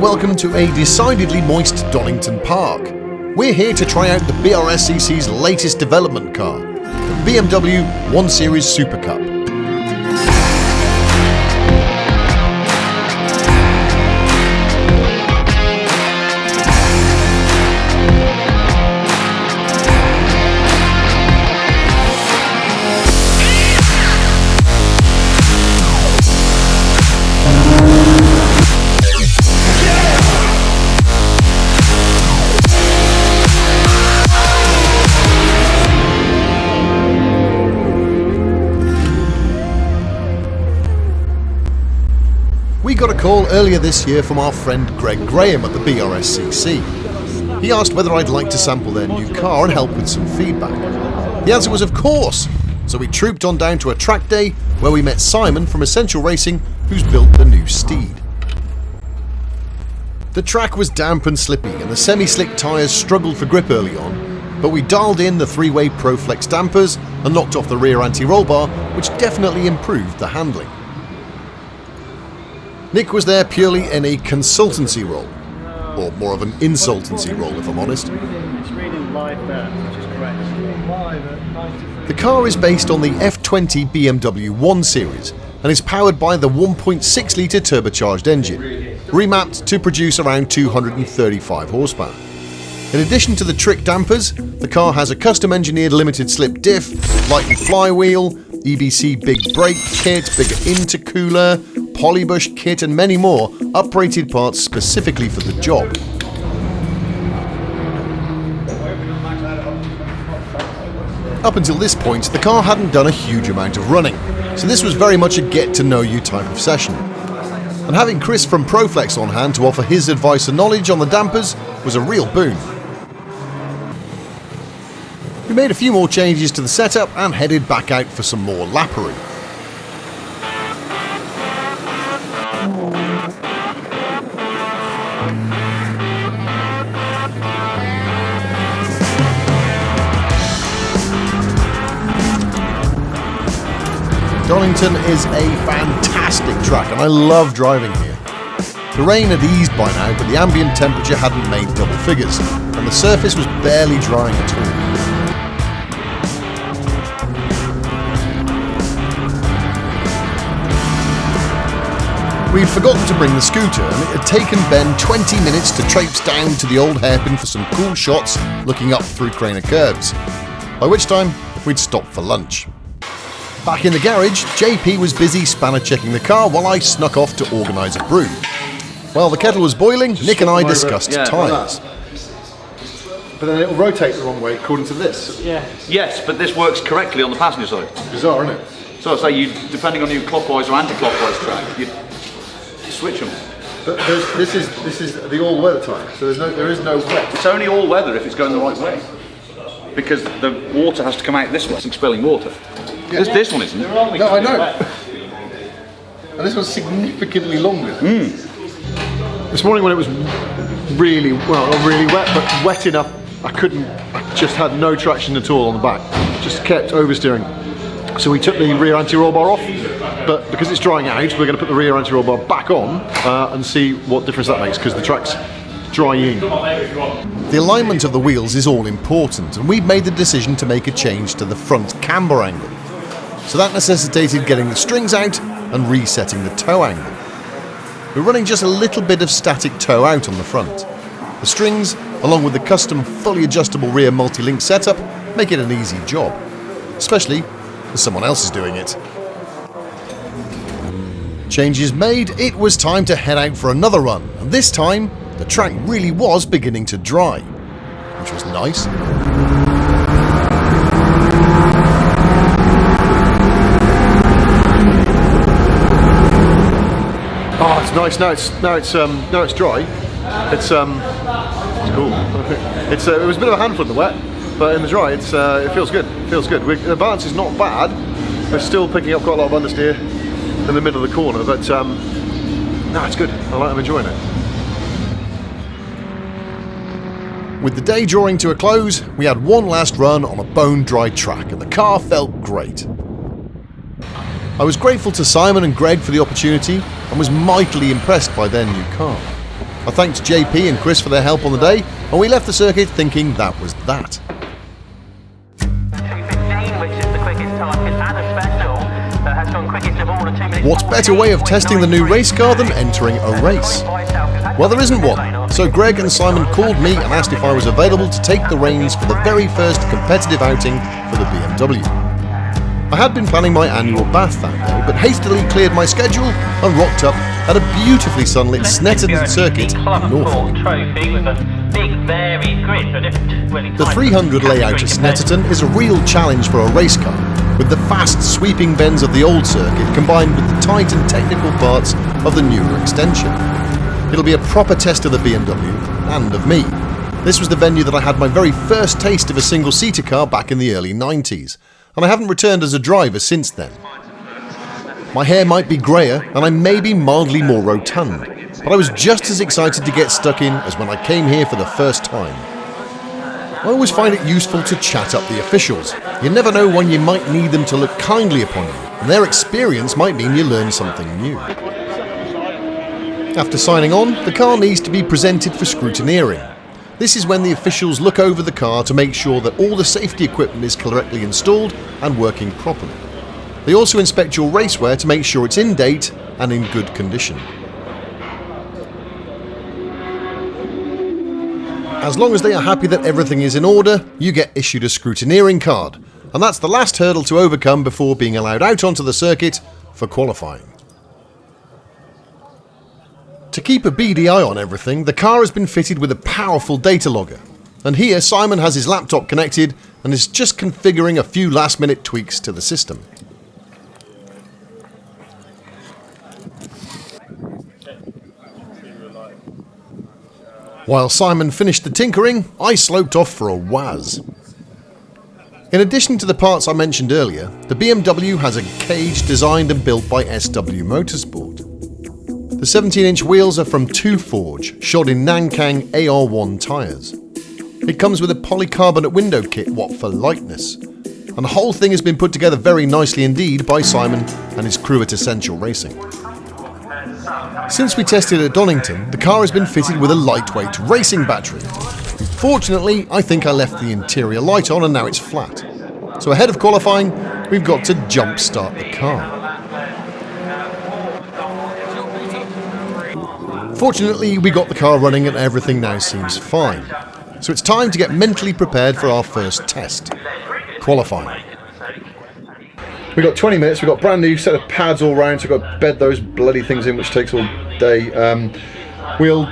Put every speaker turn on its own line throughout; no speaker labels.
welcome to a decidedly moist Donington Park. We're here to try out the BRSCC's latest development car, the BMW 1 Series SuperCup. We got a call earlier this year from our friend Greg Graham at the BRSCC. He asked whether I'd like to sample their new car and help with some feedback. The answer was of course, so we trooped on down to a track day where we met Simon from Essential Racing, who's built the new Steed. The track was damp and slippy and the semi-slick tyres struggled for grip early on, but we dialed in the three-way ProFlex dampers and knocked off the rear anti-roll bar, which definitely improved the handling. Nick was there purely in a consultancy role, or more of an insultancy role if I'm honest.
It's reading live there, which is correct.
The car is based on the F20 BMW 1 Series and is powered by the 1.6 litre turbocharged engine, remapped to produce around 235 horsepower. In addition to the trick dampers, the car has a custom engineered limited slip diff, lightened flywheel, EBC big brake kit, bigger intercooler, polybush kit and many more uprated parts specifically for the job. Up until this point, the car hadn't done a huge amount of running, so this was very much a get-to-know-you type of session. And having Chris from ProFlex on hand to offer his advice and knowledge on the dampers was a real boon. We made a few more changes to the setup and headed back out for some more lappery. Donington is a fantastic track and I love driving here. The rain had eased by now, but the ambient temperature hadn't made double figures and the surface was barely drying at all. We'd forgotten to bring the scooter and it had taken Ben 20 minutes to traipse down to the old hairpin for some cool shots looking up through Craner curves, by which time we'd stopped for lunch. Back in the garage, JP was busy spanner checking the car while I snuck off to organise a brew. While the kettle was boiling, Nick and I discussed tyres.
But then it'll rotate the wrong way according to this.
Yeah.
Yes, but this works correctly on the passenger side.
Bizarre, isn't it?
So I say you, depending on your clockwise or anti-clockwise track, you switch them.
But this is the all-weather tyre, so there is no wet.
It's only all weather if it's going the right way, because the water has to come out this way. It's expelling water. Yeah. This one isn't.
No, I know. And this one's significantly longer. This morning when it was really, well, not really wet, but wet enough, I just had no traction at all on the back. Just kept oversteering. So we took the rear anti-roll bar off, but because it's drying out, we're going to put the rear anti-roll bar back on and see what difference that makes, because the track's drying.
The alignment of the wheels is all important, and we'd made the decision to make a change to the front camber angle. So that necessitated getting the strings out and resetting the toe angle. We're running just a little bit of static toe out on the front. The strings, along with the custom fully adjustable rear multi-link setup, make it an easy job, especially as someone else is doing it. Changes made, it was time to head out for another run, and this time the track really was beginning to dry, which was nice.
Oh, it's nice. Now it's dry. It's cool. It was a bit of a handful in the wet, but in the dry, it feels good. It feels good. The balance is not bad. We're still picking up quite a lot of understeer in the middle of the corner, but no, it's good. I'm enjoying it.
With the day drawing to a close, we had one last run on a bone-dry track and the car felt great. I was grateful to Simon and Greg for the opportunity and was mightily impressed by their new car. I thanked JP and Chris for their help on the day, and we left the circuit thinking that was that.
2:15, which is the quickest time, is at a special that has gone quickest of all, a 2 minutes.
What's better way of testing the new race car than entering a race? Well, there isn't one. So Greg and Simon called me and asked if I was available to take the reins for the very first competitive outing for the BMW. I had been planning my annual bath that day, but hastily cleared my schedule and rocked up at a beautifully sunlit Snetterton circuit in Norfolk. The 300 layout at Snetterton is a real challenge for a race car, with the fast sweeping bends of the old circuit combined with the tight and technical parts of the newer extension. It'll be a proper test of the BMW and of me. This was the venue that I had my very first taste of a single-seater car back in the early 90s, and I haven't returned as a driver since then. My hair might be greyer and I may be mildly more rotund, but I was just as excited to get stuck in as when I came here for the first time. I always find it useful to chat up the officials. You never know when you might need them to look kindly upon you, and their experience might mean you learn something new. After signing on, the car needs to be presented for scrutineering. This is when the officials look over the car to make sure that all the safety equipment is correctly installed and working properly. They also inspect your racewear to make sure it's in date and in good condition. As long as they are happy that everything is in order, you get issued a scrutineering card, and that's the last hurdle to overcome before being allowed out onto the circuit for qualifying. To keep a beady eye on everything, the car has been fitted with a powerful data logger, and here Simon has his laptop connected and is just configuring a few last-minute tweaks to the system. While Simon finished the tinkering, I sloped off for a waz. In addition to the parts I mentioned earlier, the BMW has a cage designed and built by SW Motorsport. The 17-inch wheels are from 2Forge, shod in Nankang AR1 tyres. It comes with a polycarbonate window kit, what for lightness. And the whole thing has been put together very nicely indeed by Simon and his crew at Essential Racing. Since we tested at Donington, the car has been fitted with a lightweight racing battery. Fortunately, I think I left the interior light on and now it's flat. So ahead of qualifying, we've got to jump start the car. Fortunately, we got the car running and everything now seems fine. So it's time to get mentally prepared for our first test, qualifying.
We've got 20 minutes, we've got a brand new set of pads all round, so we've got to bed those bloody things in, which takes all day. We'll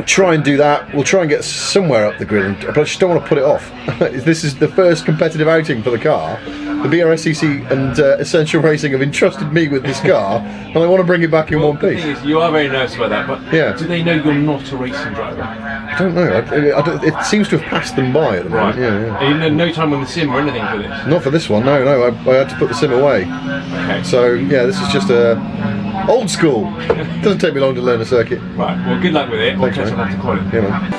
try and do that. We'll try and get somewhere up the grid, but I just don't want to put it off. This is the first competitive outing for the car. The BRSCC and Essential Racing have entrusted me with this car, and I want to bring it back in one piece.
The thing is, you are very nervous about that, but
yeah.
Do they know you're not a racing driver?
I don't know. It seems to have passed them by at the moment. Yeah.
And you had no time on the sim or anything for this?
Not for this one, no. I had to put the sim away.
Okay.
So, yeah, this is just old school. Doesn't take me long to learn a circuit.
Right, well, good luck with it.
Thanks,
We'll catch up after quality.
Yeah, man.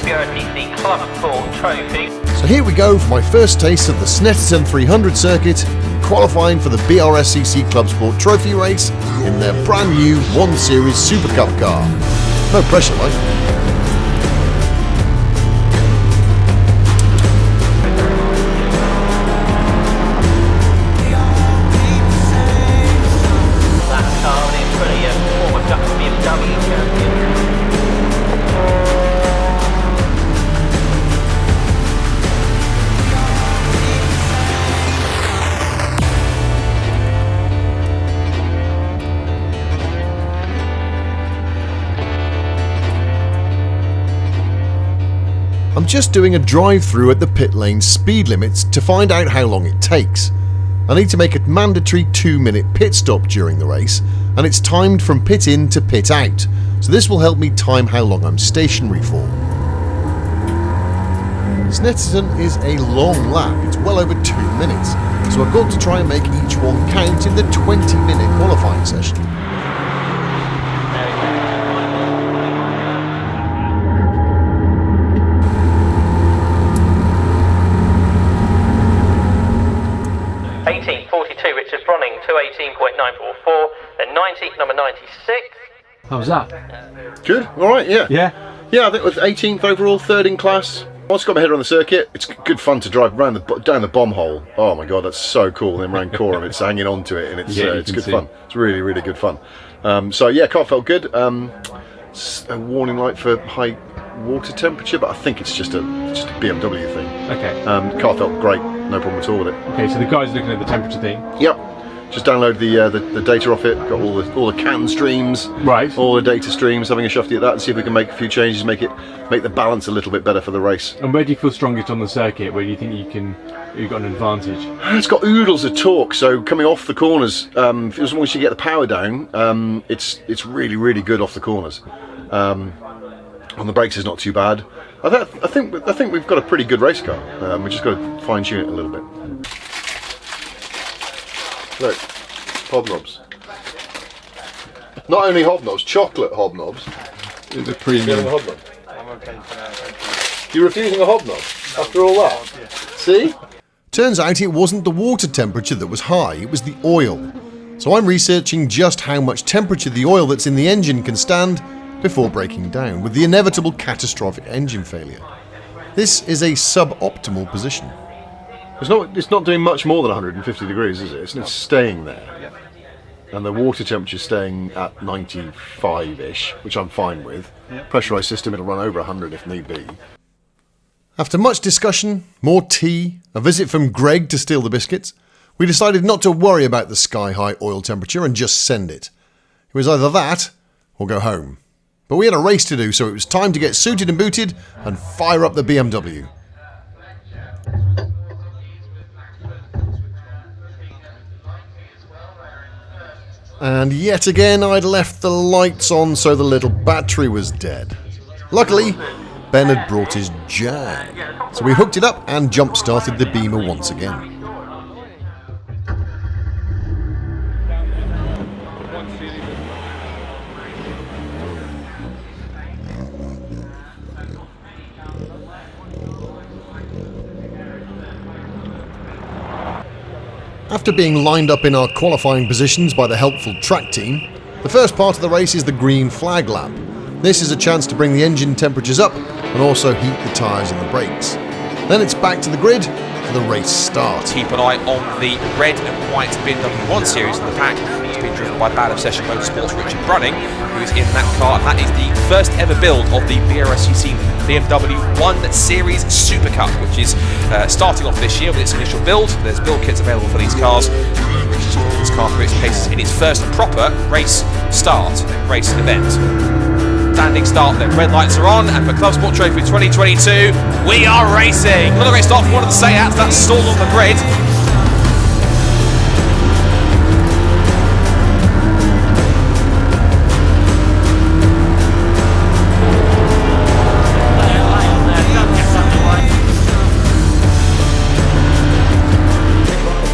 BRSCC Club Sport Trophy.
So here we go for my first taste of the Snetterton 300 circuit, qualifying for the BRSCC Club Sport Trophy race in their brand new 1 Series SuperCup car. No pressure, like. I'm just doing a drive-through at the pit lane speed limits to find out how long it takes. I need to make a mandatory 2-minute pit stop during the race, and it's timed from pit in to pit out, so this will help me time how long I'm stationary for. Snetterton is a long lap, it's well over 2 minutes, so I've got to try and make each one count in the 20-minute qualifying session.
Richard Bronning, 218.944, then 90, number 96,
How was that?
Good. All right. Yeah.
Yeah.
Yeah. I think it was 18th overall, third in class. Once I got my head around the circuit, it's good fun to drive around down the BOM hole. Oh my god, that's so cool! Then round Coram, it's hanging on to it, and it's
Yeah,
it's
you
good
can
fun. It's really, really good fun. So yeah, car felt good. A warning light for high water temperature, but I think it's just a BMW thing.
Okay.
Car felt great, no problem at all with it.
Okay, so the guy's looking at the temperature thing.
Yep. Just download the data off it. Got all the CAN streams,
Right.
all the data streams. Having a shufty at that and see if we can make a few changes, make the balance a little bit better for the race.
And where do you feel strongest on the circuit? Where do you think you've got an advantage?
It's got oodles of torque, so coming off the corners, as long as you get the power down, it's really, really good off the corners. On the brakes is not too bad. I think we've got a pretty good race car. We've just got to fine tune it a little bit. Look, hobnobs. Not only hobnobs, chocolate hobnobs.
It's a
You're
premium.
having a hobnob. I'm okay for now. You're refusing a hobnob after all that? See?
Turns out it wasn't the water temperature that was high, it was the oil. So I'm researching just how much temperature the oil that's in the engine can stand before breaking down, with the inevitable catastrophic engine failure. This is a suboptimal position.
It's not doing much more than 150 degrees, is it? It's staying there. And the water temperature is staying at 95-ish, which I'm fine with. Pressurised system, it'll run over 100 if need be.
After much discussion, more tea, a visit from Greg to steal the biscuits, we decided not to worry about the sky-high oil temperature and just send it. It was either that or go home. But we had a race to do, so it was time to get suited and booted and fire up the BMW. And yet again I'd left the lights on so the little battery was dead. Luckily, Ben had brought his Jag, so we hooked it up and jump-started the Beamer once again. After being lined up in our qualifying positions by the helpful track team, the first part of the race is the green flag lap. This is a chance to bring the engine temperatures up and also heat the tyres and the brakes. Then it's back to the grid for the race start.
Keep an eye on the red and white BMW 1 Series in the pack. It's been driven by BRSCC Motorsports Richard Brunning, who's in that car, and that is the first ever build of the BRSCC BMW 1 Series SuperCup, which is starting off this year with its initial build. There's build kits available for these cars. Richard's put this car through its paces in its first proper race event. Standing start, then red lights are on, and for Club Sport Trophy 2022, we are racing! Another great start for one of the Seats, that's stalled on the grid.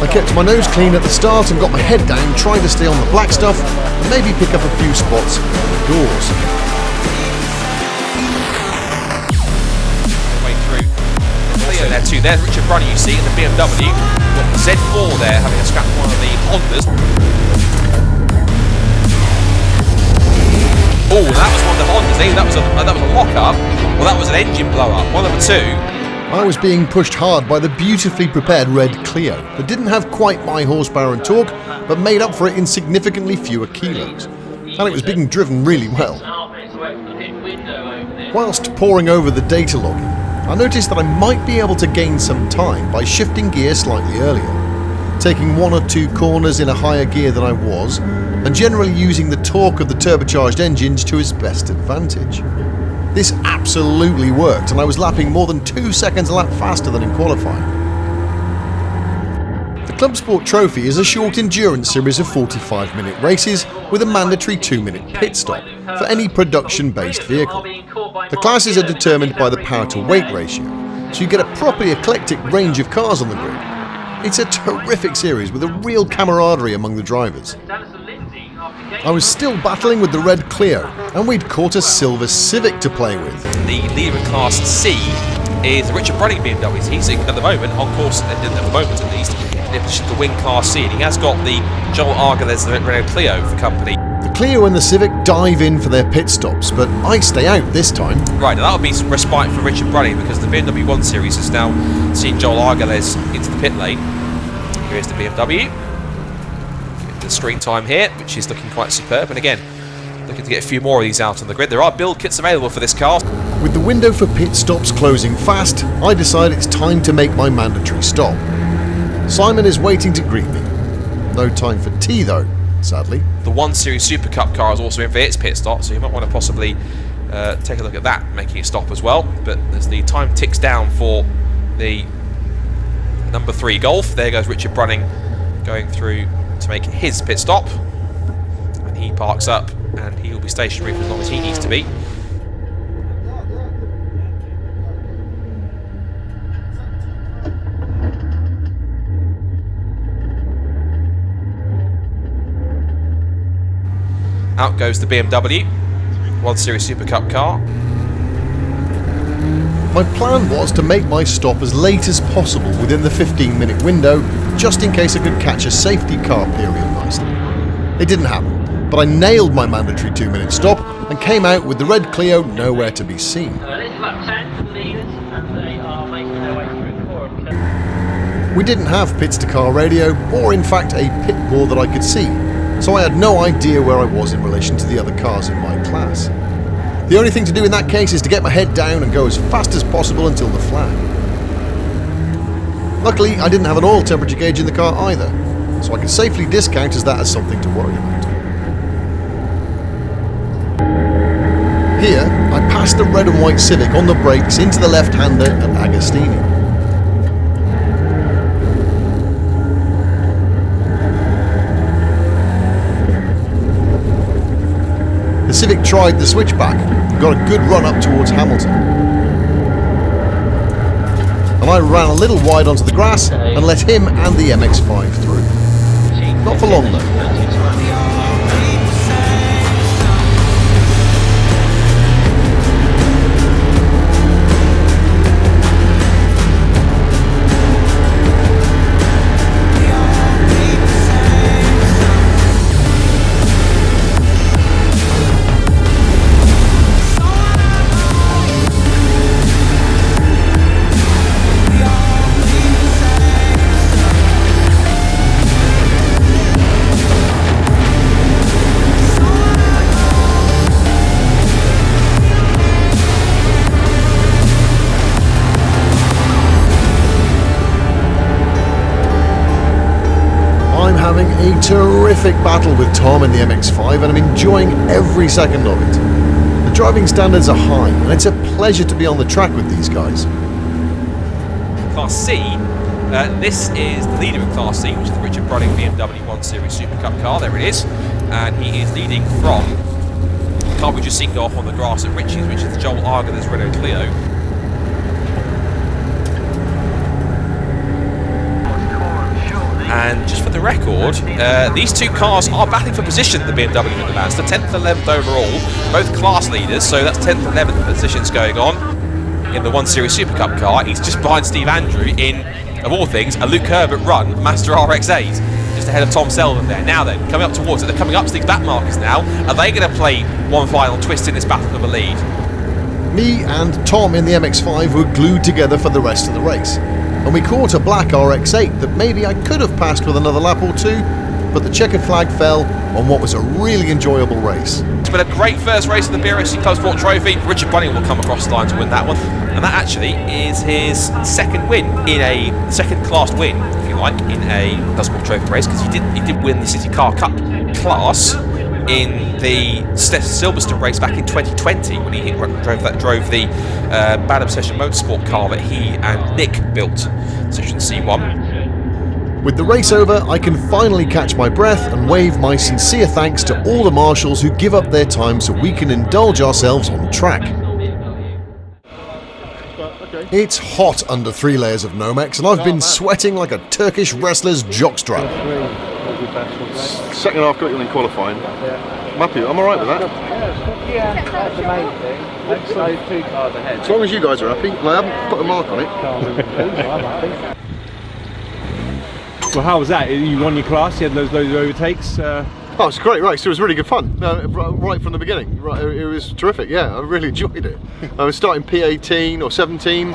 I kept my nose clean at the start and got my head down, trying to stay on the black stuff and maybe pick up a few spots indoors.
So there too, there's Richard Brunning you see in the BMW. You've got the Z4 there having a scrap with one of the Hondas. Oh, that was one of the Hondas, eh? That was a lock-up, or that was an engine blow-up, one of the two.
I was being pushed hard by the beautifully prepared red Clio that didn't have quite my horsepower and torque, but made up for it in significantly fewer kilos. And it was being driven really well. Whilst poring over the data logging, I noticed that I might be able to gain some time by shifting gear slightly earlier, taking one or two corners in a higher gear than I was, and generally using the torque of the turbocharged engines to its best advantage. This absolutely worked, and I was lapping more than 2 seconds a lap faster than in qualifying. The Club Sport Trophy is a short endurance series of 45-minute races with a mandatory 2-minute pit stop for any production-based vehicle. The classes are determined by the power-to-weight ratio, so you get a properly eclectic range of cars on the grid. It's a terrific series with a real camaraderie among the drivers. I was still battling with the red Clio, and we'd caught a silver Civic to play with.
The leader in Class C is Richard Brunning BMW. He's at the moment on course, at the moment at least, in a position to win Class C, and he has got the Joel Argelez Renault Clio for company.
The Clio and the Civic dive in for their pit stops, but I stay out this time.
Right, now that'll be some respite for Richard Brunning, because the BMW 1 Series has now seen Joel Argelez into the pit lane. Here's the BMW. The screen time here, which is looking quite superb, and again, looking to get a few more of these out on the grid. There are build kits available for this car.
With the window for pit stops closing fast, I decide it's time to make my mandatory stop. Simon is waiting to greet me. No time for tea though, sadly.
The 1 Series SuperCup car is also in for its pit stop, so you might want to possibly take a look at that, making it stop as well. But as the time ticks down for the number 3 Golf, there goes Richard Brunning going through to make his pit stop. And he parks up, and he will be stationary for as long as he needs to be. Out goes the BMW 1 Series SuperCup car.
My plan was to make my stop as late as possible within the 15-minute window, just in case I could catch a safety car period nicely. It didn't happen, but I nailed my mandatory 2-minute stop and came out with the red Clio nowhere to be seen. We didn't have pits to car radio, or in fact a pit board that I could see, so I had no idea where I was in relation to the other cars in my class. The only thing to do in that case is to get my head down and go as fast as possible until the flag. Luckily, I didn't have an oil temperature gauge in the car either, so I can safely discount as that as something to worry about. Here, I passed the red and white Civic on the brakes into the left-hander at Agostini. The Civic tried the switchback and got a good run up towards Hamilton. And I ran a little wide onto the grass and let him and the MX-5 through. Not for long though. A terrific battle with Tom in the MX-5, and I'm enjoying every second of it. The driving standards are high, and it's a pleasure to be on the track with these guys.
Class C, this is the leader in Class C, which is the Richard Brunning BMW 1 Series SuperCup car. There it is, and he is leading from the car we just seen go off on the grass at Ritchie's, which is the Joel Argelez Renault Clio. And just for the record, these two cars are battling for position, the BMW and the Mazda, 10th and 11th overall, both class leaders, so that's 10th and 11th positions going on in the 1 Series SuperCup car. He's just behind Steve Andrew in, of all things, a Luke Herbert run Mazda RX-8, just ahead of Tom Selden there. Now then, coming up towards it, they're coming up to these back markers now. Are they going to play one final twist in this battle for the lead?
Me and Tom in the MX-5 were glued together for the rest of the race. And we caught a black RX-8 that maybe I could have passed with another lap or two, but the checkered flag fell on what was a really enjoyable race.
It's been a great first race of the BRSCC Club Sport Trophy. Richard Brunning will come across the line to win that one, and that actually is his second win in a second class win, if you like, in a Club Sport Trophy race, because he did win the City Car Cup class in the Silverstone race back in 2020 when he drove the Bad Obsession Motorsport car that he and Nick built, Session C1.
With the race over, I can finally catch my breath and wave my sincere thanks to all the marshals who give up their time so we can indulge ourselves on track. It's hot under 3 layers of Nomex, and I've been sweating like a Turkish wrestler's jockstrap.
be better.
Second half got you in qualifying.
Yeah.
I'm happy. I'm all right with that.
Yeah, that's the main thing. Next those 2 cars ahead.
As long as you guys are happy. I haven't put a mark on it.
I'm happy.
Well, how was that? You won your class, you had loads of overtakes.
Oh, it's a great race. It was really good fun. Right from the beginning. Right, it was terrific. Yeah, I really enjoyed it. I was starting P18 or 17.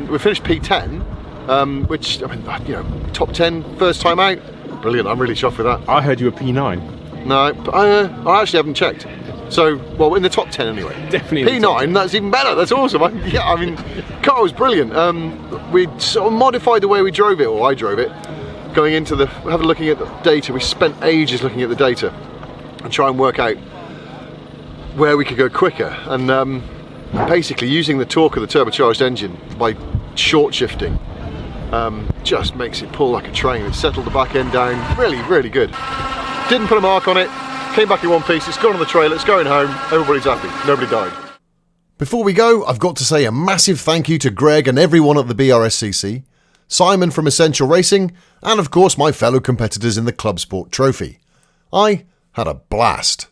We finished P10, which, I mean, you know, top 10 first time out. Brilliant. I'm really chuffed with that.
I heard you were P9.
No, I actually haven't checked. So, well, in the top 10 anyway.
Definitely.
P9, that's even better. That's awesome. I mean, car was brilliant. We sort of modified the way we drove it, or I drove it. Going into looking at the data, we spent ages looking at the data and try and work out where we could go quicker. And basically, using the torque of the turbocharged engine by short shifting just makes it pull like a train. It settled the back end down. Really, really good. Didn't put a mark on it. Came back in one piece. It's gone on the trailer. It's going home. Everybody's happy. Nobody died.
Before we go, I've got to say a massive thank you to Greg and everyone at the BRSCC, Simon from Essential Racing, and of course my fellow competitors in the Club Sport Trophy. I had a blast.